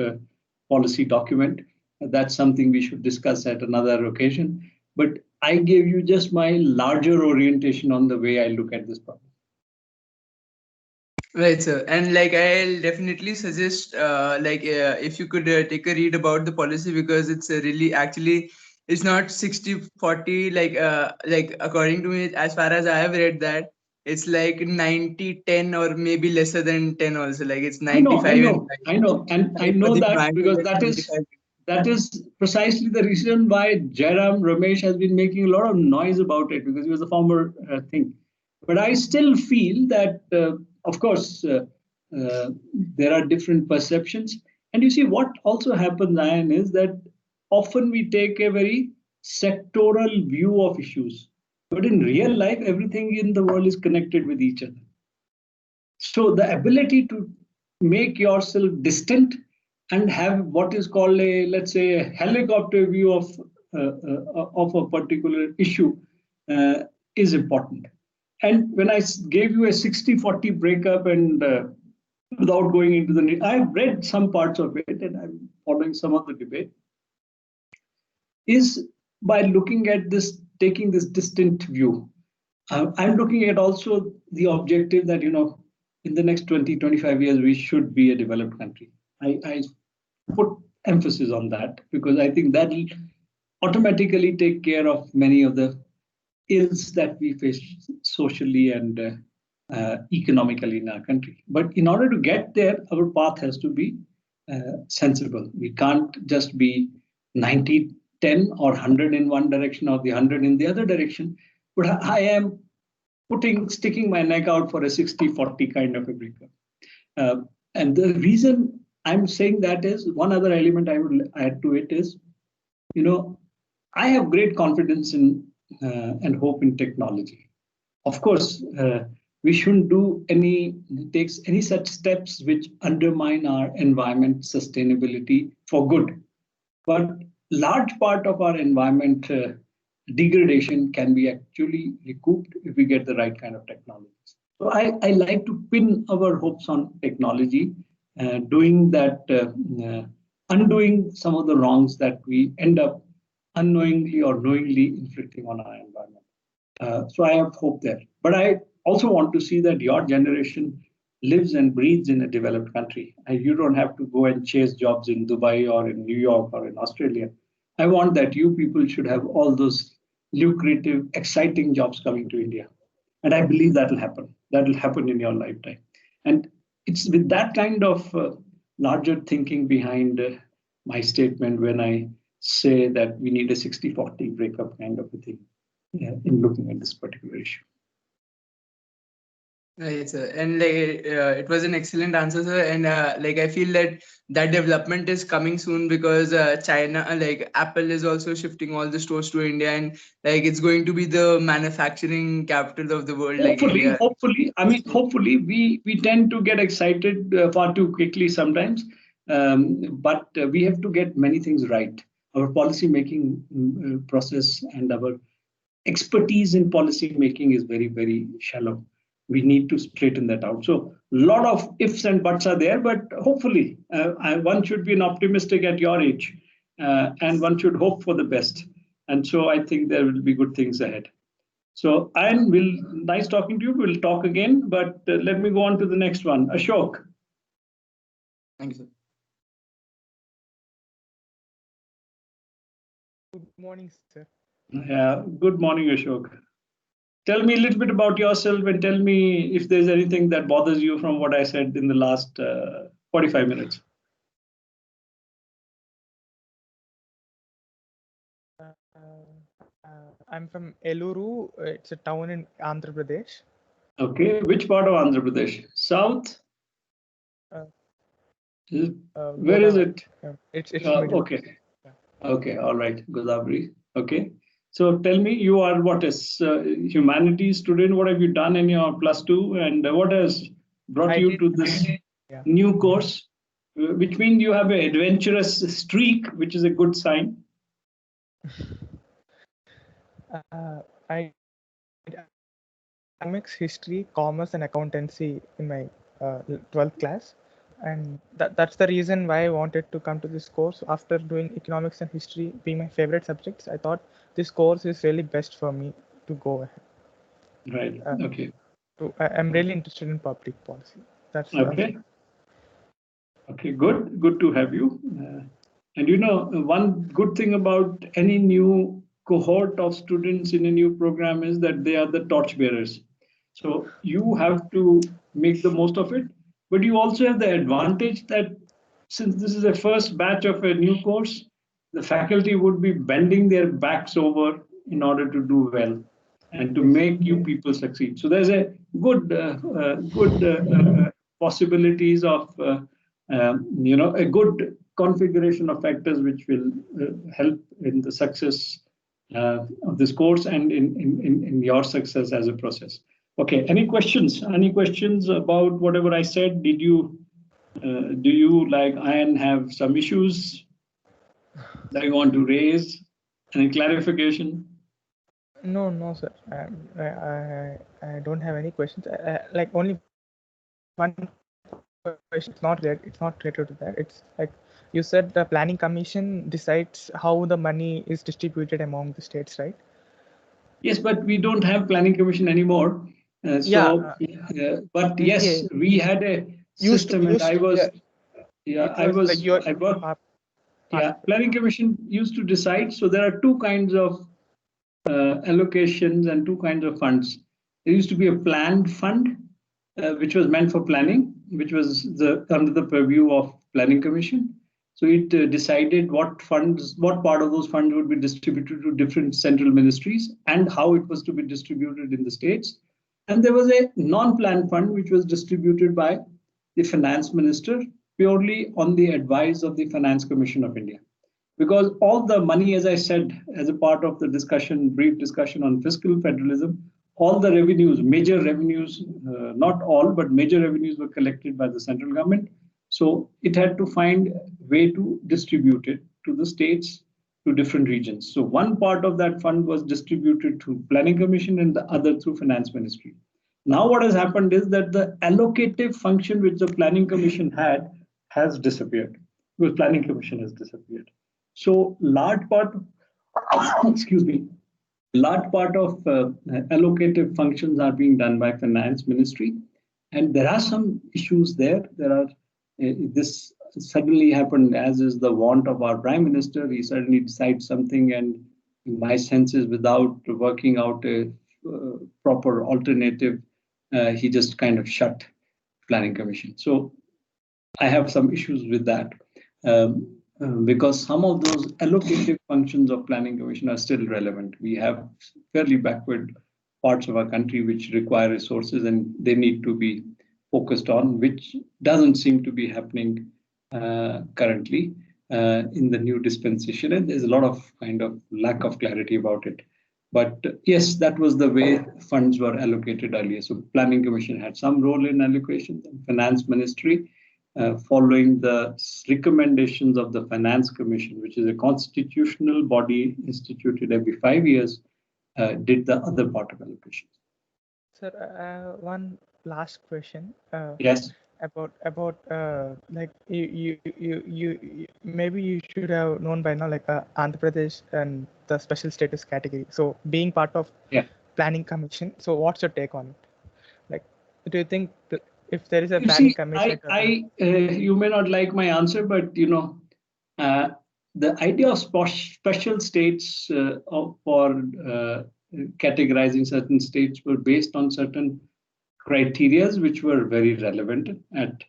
policy document. That's something we should discuss at another occasion. But I gave you just my larger orientation on the way I look at this problem. Right, sir. And like I'll definitely suggest if you could take a read about the policy, because it's really actually it's not 60-40 like according to me, as far as I have read that it's like 90-10 or maybe lesser than 10 also, like it's 95 and 5. And I know For the that environment, because it's 75. that is precisely the reason why Jairam Ramesh has been making a lot of noise about it, because he was a former thing. But I still feel that, of course, there are different perceptions. And you see, what also happens, Ian, is that often we take a very sectoral view of issues. But in real life, everything in the world is connected with each other. So the ability to make yourself distant and have what is called a, let's say, a helicopter view of a particular issue is important. And when I gave you a 60-40 breakup, and without going into the, I've read some parts of it and I'm following some of the debate, is by looking at this, taking this distant view. I'm looking at also the objective that, in the next 20-25 years, we should be a developed country. I put emphasis on that because I think that will automatically take care of many of the ills that we face socially and economically in our country. But in order to get there, our path has to be sensible. We can't just be 90-10 or 100 in one direction or the 100 in the other direction. But I am sticking my neck out for a 60-40 kind of a breakup. And the reason I'm saying that is, one other element I would add to it is, I have great confidence in and hope in technology. Of course, we shouldn't take any such steps which undermine our environment sustainability for good. But large part of our environment degradation can be actually recouped if we get the right kind of technologies. So I like to pin our hopes on technology, doing that, undoing some of the wrongs that we end up unknowingly or knowingly inflicting on our environment. So I have hope there. But I also want to see that your generation lives and breathes in a developed country. And you don't have to go and chase jobs in Dubai or in New York or in Australia. I want that you people should have all those lucrative, exciting jobs coming to India. And I believe that will happen. That will happen in your lifetime. And it's with that kind of larger thinking behind my statement when I say that we need a 60-40 breakup kind of a thing in looking at this particular issue. Right, sir. And it was an excellent answer, sir. And I feel that development is coming soon, because China, Apple is also shifting all the stores to India, and it's going to be the manufacturing capital of the world. Hopefully, we tend to get excited far too quickly sometimes, but we have to get many things right. Our policy making process and our expertise in policy making is very, very shallow. We need to straighten that out. So a lot of ifs and buts are there, but hopefully one should be an optimistic at your age, and one should hope for the best. And so I think there will be good things ahead. So nice talking to you. We'll talk again, but let me go on to the next one. Ashok. Thank you, sir. Good morning, sir. Good morning, Ashok. Tell me a little bit about yourself and tell me if there's anything that bothers you from what I said in the last 45 minutes. I'm from Eluru. It's a town in Andhra Pradesh. Okay, which part of Andhra Pradesh? South? Where is it? It's middle. Okay. Okay, all right, Godavari. Okay. So tell me, you are what is humanities student? What have you done in your +2, and what has brought you to this new course? which means you have an adventurous streak, which is a good sign. I economics, history, commerce, and accountancy in my 12th class, and that's the reason why I wanted to come to this course. After doing economics and history being my favorite subjects, I thought this course is really best for me to go ahead. Right. Okay. I'm really interested in public policy. That's okay. Okay, good. Good to have you. And you know, one good thing about any new cohort of students in a new program is that they are the torchbearers. So you have to make the most of it, but you also have the advantage that since this is the first batch of a new course, the faculty would be bending their backs over in order to do well and to make you people succeed. So there's a good possibilities of a good configuration of factors which will help in the success of this course and in your success as a process. Okay, any questions? Any questions about whatever I said? Did you do you like Ian have some issues that you want to raise? Any clarification? No, sir. I don't have any questions. Like only one question. It's not related to that. It's like you said, the planning commission decides how the money is distributed among the states, right? Yes, but we don't have planning commission anymore. But yes, we had a system, and I was, I worked. Planning commission used to decide. So there are two kinds of allocations and two kinds of funds. There used to be a planned fund, which was meant for planning, which was under the purview of planning commission. So it decided what part of those funds would be distributed to different central ministries and how it was to be distributed in the states. And there was a non-planned fund, which was distributed by the finance minister purely on the advice of the Finance Commission of India. Because all the money, as I said, as a part of the brief discussion on fiscal federalism, all the revenues, major revenues, not all, but major revenues were collected by the central government. So it had to find a way to distribute it to the states, to different regions. So one part of that fund was distributed through Planning Commission and the other through Finance Ministry. Now what has happened is that the allocative function which the Planning Commission had has disappeared, because Planning Commission has disappeared. So large part, large part of allocative functions are being done by Finance Ministry, and there are some issues there. This suddenly happened, as is the want of our Prime Minister. He suddenly decides something, and in my sense is without working out a proper alternative, he just kind of shut Planning Commission. So I have some issues with that. Because some of those allocative functions of Planning Commission are still relevant. We have fairly backward parts of our country which require resources, and they need to be focused on, which doesn't seem to be happening currently in the new dispensation. And there's a lot of kind of lack of clarity about it. But yes, that was the way funds were allocated earlier. So Planning Commission had some role in allocation. The Finance Ministry, following the recommendations of the Finance Commission, which is a constitutional body instituted every 5 years, did the other part of allocation. Sir, one last question. Yes. About like you maybe you should have known by now, like Andhra Pradesh and the special status category. So being part of Planning Commission. So what's your take on it? Like, do you think if there is a Planning Commission? You may not like my answer, but the idea of special states for categorizing certain states were based on certain criteria which were very relevant at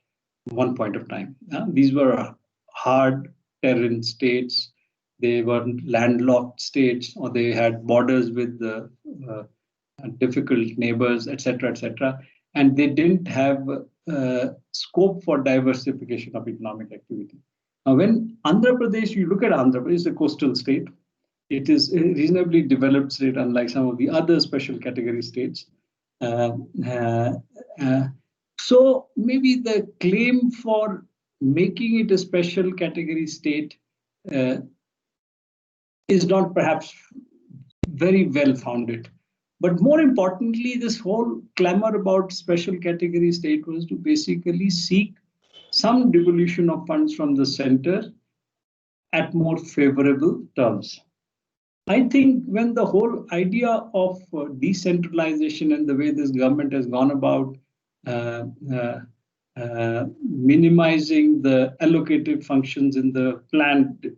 one point of time. These were hard terrain states. They were landlocked states, or they had borders with difficult neighbors, etc., etc. And they didn't have scope for diversification of economic activity. Now, when Andhra Pradesh, you look at Andhra Pradesh, a coastal state, it is a reasonably developed state, unlike some of the other special category states. So maybe the claim for making it a special category state is not perhaps very well founded. But more importantly, this whole clamor about special category state was to basically seek some devolution of funds from the center at more favorable terms. I think when the whole idea of decentralization and the way this government has gone about minimizing the allocative functions in the planned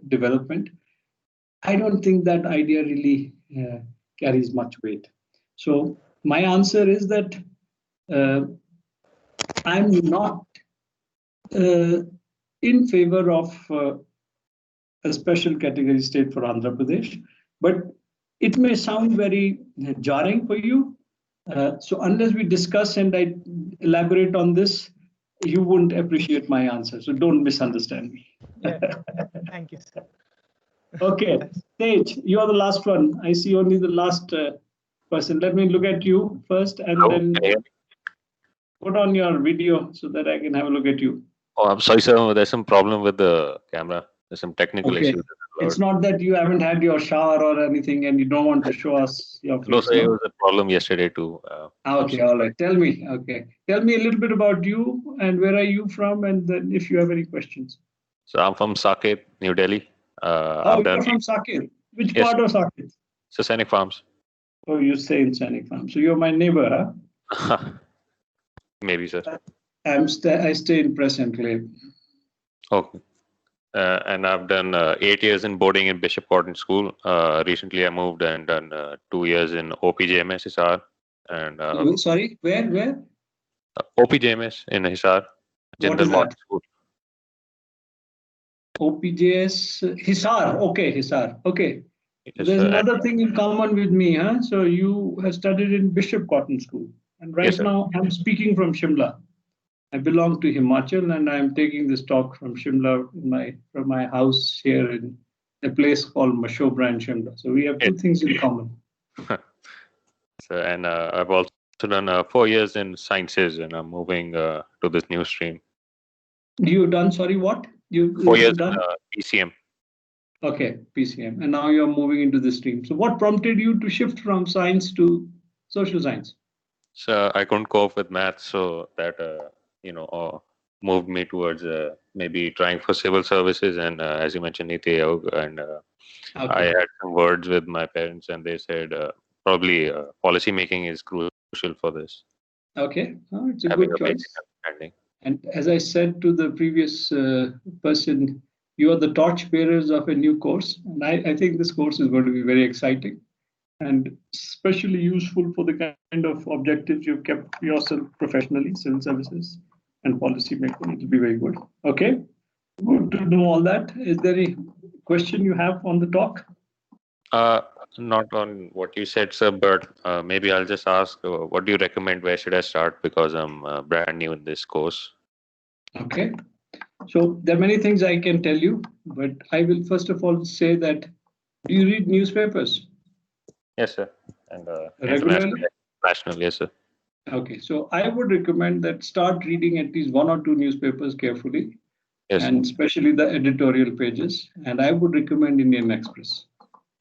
development, I don't think that idea really carries much weight. So my answer is that I'm not in favor of a special category state for Andhra Pradesh, but it may sound very jarring for you. So unless we discuss and I elaborate on this, you wouldn't appreciate my answer. So don't misunderstand me. Yeah. Thank you, sir. Okay, Tej, you are the last one. I see only the last person. Let me look at you first and then put on your video so that I can have a look at you. Oh, I'm sorry, sir. There's some problem with the camera. There's some technical issues. It's not that you haven't had your shower or anything and you don't want to show us your face. No, sir, it was a problem yesterday too. Okay, all right. Tell me. Okay. Tell me a little bit about you and where are you from, and then if you have any questions. So I'm from Saket, New Delhi. You're from Saket. Which part of Saket? So Scenic Farms. Oh, you stay in Scenic Farms. So you're my neighbor, huh? Maybe, sir. I stay in Press Enclave. Okay. And I've done 8 years in boarding in Bishop Cotton School. Recently, I moved and done 2 years in OPJMS Hisar. And sorry, where? OPJMS in Hisar, Jindal Modern School. OPJS Hisar. Okay, Hisar. Okay. Yes, There's sir. another thing in common with me, huh? So you have studied in Bishop Cotton School, and right Yes, now I'm speaking from Shimla. I belong to Himachal, and I'm taking this talk from Shimla, from my house here in a place called Mashobra in Shimla. So we have two things in common. So, and I've also done 4 years in sciences, and I'm moving to this new stream. You've done, sorry, what? 4 years done? in PCM. Okay, PCM. And now you're moving into this stream. So what prompted you to shift from science to social science? So I couldn't cope with maths, so that moved me towards maybe trying for civil services. And as you mentioned, Niti Ayog, and I had some words with my parents, and they said probably policy making is crucial for this. Okay, it's a good choice. And as I said to the previous person, you are the torch bearers of a new course. And I think this course is going to be very exciting and especially useful for the kind of objectives you've kept yourself professionally, civil services and policy making. It will be very good. Okay, good to know all that. Is there any question you have on the talk? Not on what you said, sir, but maybe I'll just ask, what do you recommend? Where should I start? Because I'm brand new in this course. Okay. So there are many things I can tell you, but I will first of all say that, do you read newspapers? Yes, sir. And regularly? National, yes, sir. Okay, so I would recommend that start reading at least 1 or 2 newspapers carefully, yes, and especially the editorial pages. And I would recommend Indian Express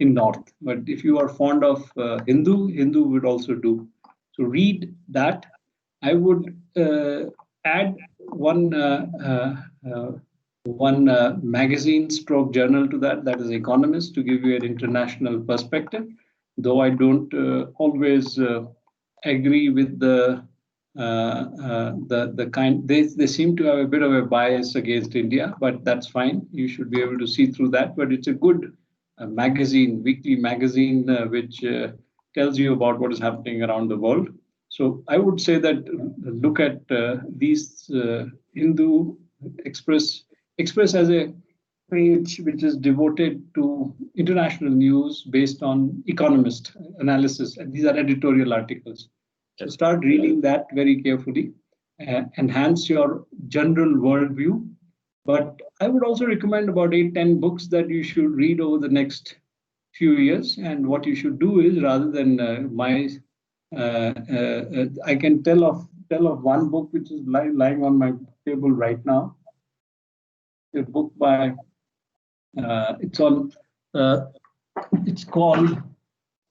in North. But if you are fond of Hindu would also do. So read that. I would add one magazine stroke journal to that. That is Economist, to give you an international perspective. Though I don't always agree with the kind, they seem to have a bit of a bias against India, but that's fine. You should be able to see through that. But it's a good magazine, weekly magazine, which tells you about what is happening around the world. So I would say that look at these Hindu Express as a page which is devoted to international news based on economist analysis. And these are editorial articles. So start reading that very carefully, enhance your general worldview. But I would also recommend about 8-10 books that you should read over the next few years. And what you should do is, rather than I can tell of tell of one book which is lying on my table right now. A book by, it's called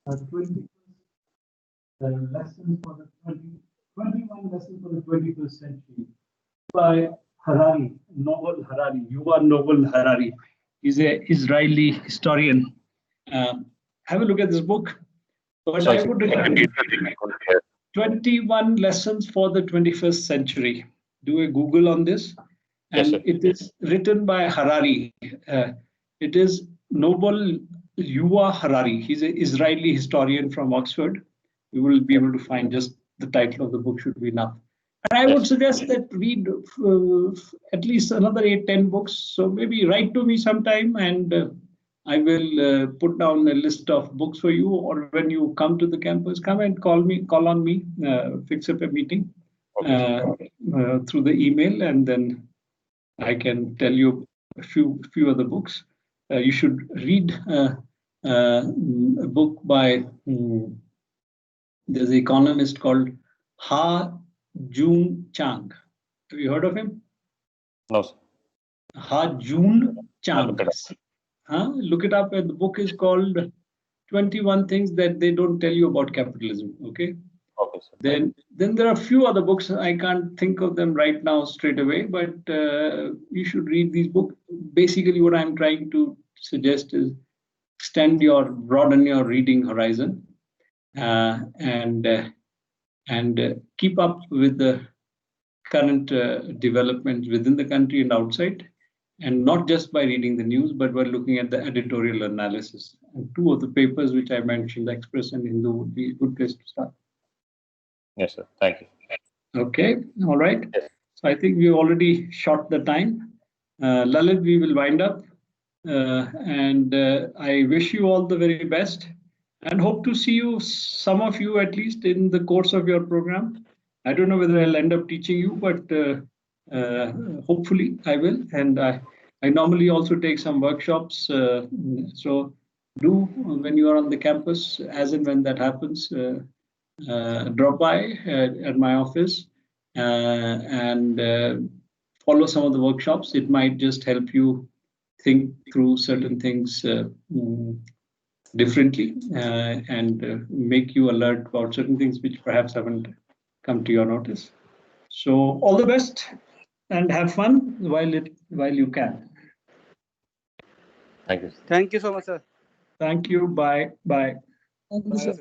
20 lessons for the 21 lessons for the 21st century by Harari, Yuval Noble Harari. He's an Israeli historian. Have a look at this book. But I would recommend 21 lessons for the 21st century. Do a Google on this. And Yes, it is written by Harari. It is Noble Yuval Harari. He's an Israeli historian from Oxford. You will be able to find just the title of the book should be enough. And I would suggest that read at least another 8-10 books. So maybe write to me sometime and I will put down a list of books for you, or when you come to the campus, come and call on me, fix up a meeting through the email, and then I can tell you a few other books. You should read a book by there's an economist called Ha-Joon Chang. Have you heard of him? No, sir. Ha-Joon Chang. Look it up. And the book is called 21 Things That They Don't Tell You About Capitalism. Okay. Okay, sir. Then there are a few other books. I can't think of them right now straight away, but you should read these books. Basically, what I'm trying to suggest is broaden your reading horizon, and keep up with the current developments within the country and outside, and not just by reading the news, but by looking at the editorial analysis. And 2 of the papers which I mentioned, Express and Hindu, would be a good place to start. Yes, sir. Thank you. Okay, all right. Yes. So I think we already shot the time. Lalit, we will wind up. And I wish you all the very best and hope to see you, some of you at least, in the course of your program. I don't know whether I'll end up teaching you, but hopefully I will. And I normally also take some workshops. So do, when you are on the campus, as and when that happens, drop by at my office and follow some of the workshops. It might just help you think through certain things differently and make you alert about certain things which perhaps haven't come to your notice. So all the best and have fun while you can. Thank you. Thank you so much, sir. Thank you. Bye. Bye. Bye, sir.